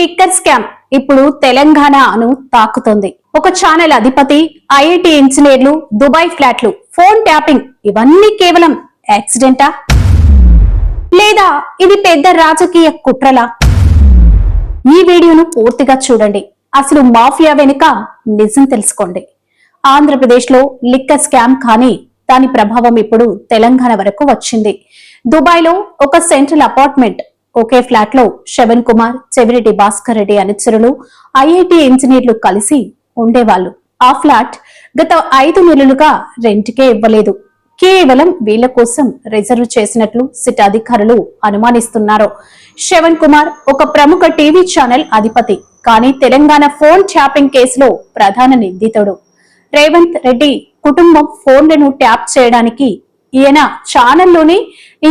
Liquor scam ఇప్పుడు తెలంగాణను తాకుతోంది. ఒక ఛానల్ అధిపతి, ఐఐటి ఇంజనీర్లు, దుబాయ్ ఫ్లాట్లు, ఫోన్ ట్యాపింగ్ ఇవన్నీ కేవలం యాక్సిడెంటా లేదా ఇది పెద్ద రాజకీయ కుట్రలా? ఈ వీడియోను పూర్తిగా చూడండి. అసలు మాఫియా వెనుక నిజం తెలుసుకోండి. ఆంధ్రప్రదేశ్ లో లిక్కర్ స్కామ్ కానీ దాని ప్రభావం ఇప్పుడు తెలంగాణ వరకు వచ్చింది. దుబాయ్ లో ఒక సెంట్రల్ అపార్ట్మెంట్, ఒకే ఫ్లాట్ లో శ్రవణ్ కుమార్, చెవిరెడ్డి భాస్కర్ రెడ్డి అనుచరులు, ఐఐటి ఇంజనీర్లు కలిసి ఉండేవాళ్లు. ఆ ఫ్లాట్ గత 5 నెలలుగా రెంట్కే ఇవ్వలేదు. కేవలం వీళ్ల కోసం రిజర్వ్ చేసినట్లు సిట్ అధికారులు అనుమానిస్తున్నారు. శ్రవణ్ కుమార్ ఒక ప్రముఖ టీవీ ఛానల్ అధిపతి, కానీ తెలంగాణ ఫోన్ ట్యాపింగ్ కేసులో ప్రధాన నిందితుడు. రేవంత్ రెడ్డి కుటుంబం ఫోన్లను ట్యాప్ చేయడానికి ఈయన ఛానల్లోనే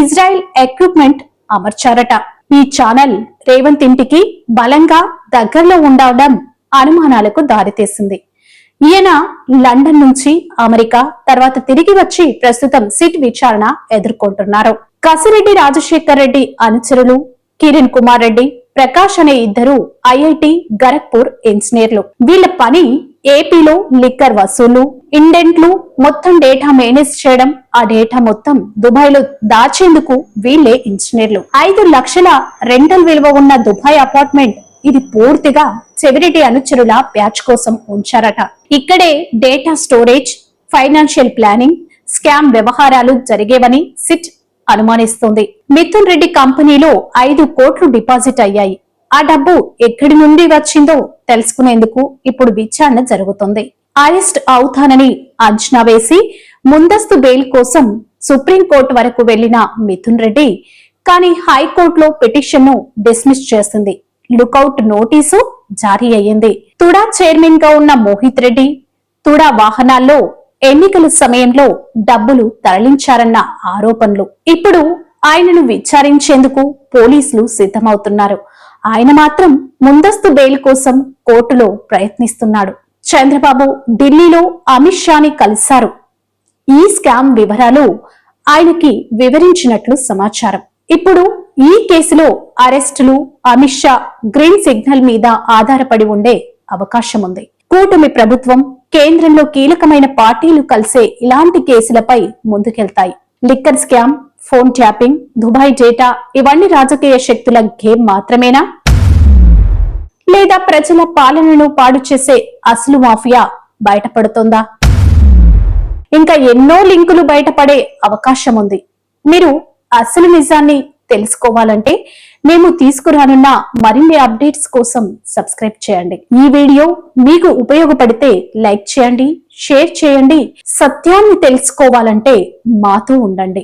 ఇజ్రాయెల్ ఎక్విప్మెంట్ అమర్చారట. ఈ ఛానల్ రేవంత్ ఇంటికి బలంగా దగ్గరలో ఉండడం అనుమానాలకు దారితీసింది. ఈయన లండన్ నుంచి అమెరికా, తర్వాత తిరిగి వచ్చి ప్రస్తుతం సిట్ విచారణ ఎదుర్కొంటున్నారు. కసిరెడ్డి రాజశేఖర్ రెడ్డి అనుచరులు కిరణ్ కుమార్ రెడ్డి, ప్రకాష్ అనే ఇద్దరు ఐఐటి గరఖ్పూర్ ఇంజనీర్లు. వీళ్ల పని ఏపీలో లిక్కర్ వసూలు, ఇండెంట్లు, మొత్తం డేటా మేనేజ్ చేయడం. ఆ డేటా మొత్తం దుబాయ్ లో దాచేందుకు వీళ్లే ఇంజనీర్లు. 5 లక్షల రెంటల్ విలువ ఉన్న దుబాయ్ అపార్ట్మెంట్ ఇది పూర్తిగా చెవిరెడ్డి అనుచరుల బ్యాచ్ కోసం ఉంచారట. ఇక్కడే data storage, financial planning, scam వ్యవహారాలు జరిగేవని సిట్ అనుమానిస్తోంది. మిథున్ రెడ్డి కంపెనీలో 5 కోట్లు డిపాజిట్ అయ్యాయి. ఆ డబ్బు ఎక్కడి నుండి వచ్చిందో తెలుసుకునేందుకు ఇప్పుడు విచారణ జరుగుతుంది. అరెస్ట్ అవుతానని అంచనా వేసి ముందస్తు బెయిల్ కోసం సుప్రీంకోర్టు వరకు వెళ్లిన మిథున్ రెడ్డి కానీ హైకోర్టులో పిటిషన్ ను డిస్మిస్ చేసింది. లుకౌట్ నోటీసు జారీ అయ్యింది. తుడా చైర్మన్ గా ఉన్న మోహిత్ రెడ్డి తుడా వాహనాల్లో ఎన్నికల సమయంలో డబ్బులు తరలించారన్న ఆరోపణలు. ఇప్పుడు ఆయనను విచారించేందుకు పోలీసులు సిద్ధమవుతున్నారు. ఆయన మాత్రం ముందస్తు బెయిల్ కోసం కోర్టులో ప్రయత్నిస్తున్నాడు. చంద్రబాబు ఢిల్లీలో అమిత్ షాని కలిశారు. ఈ స్కామ్ వివరాలు ఆయనకి వివరించినట్లు సమాచారం. ఇప్పుడు ఈ కేసులో అరెస్టులు అమిత్ షా గ్రీన్ సిగ్నల్ మీద ఆధారపడి ఉండే అవకాశం ఉంది. కూటమి ప్రభుత్వం, కేంద్రంలో కీలకమైన పార్టీలు కలిసే ఇలాంటి కేసులపై ముందుకెళ్తాయి. Liquor scam, phone tapping, Dubai data ఇవన్నీ రాజకీయ శక్తుల గేమ్ మాత్రమేనా? లేదా ప్రజల పాలనను పాడు చేసే అసలు మాఫియా బయటపడుతోందా? ఇంకా ఎన్నో లింకులు బయటపడే అవకాశం ఉంది. మీరు అసలు నిజాన్ని తెలుసుకోవాలంటే మేము తీసుకురానున్న మరిన్ని అప్డేట్స్ కోసం సబ్స్క్రైబ్ చేయండి. ఈ వీడియో మీకు ఉపయోగపడితే లైక్ చేయండి, షేర్ చేయండి. సత్యాన్ని తెలుసుకోవాలంటే మాతో ఉండండి.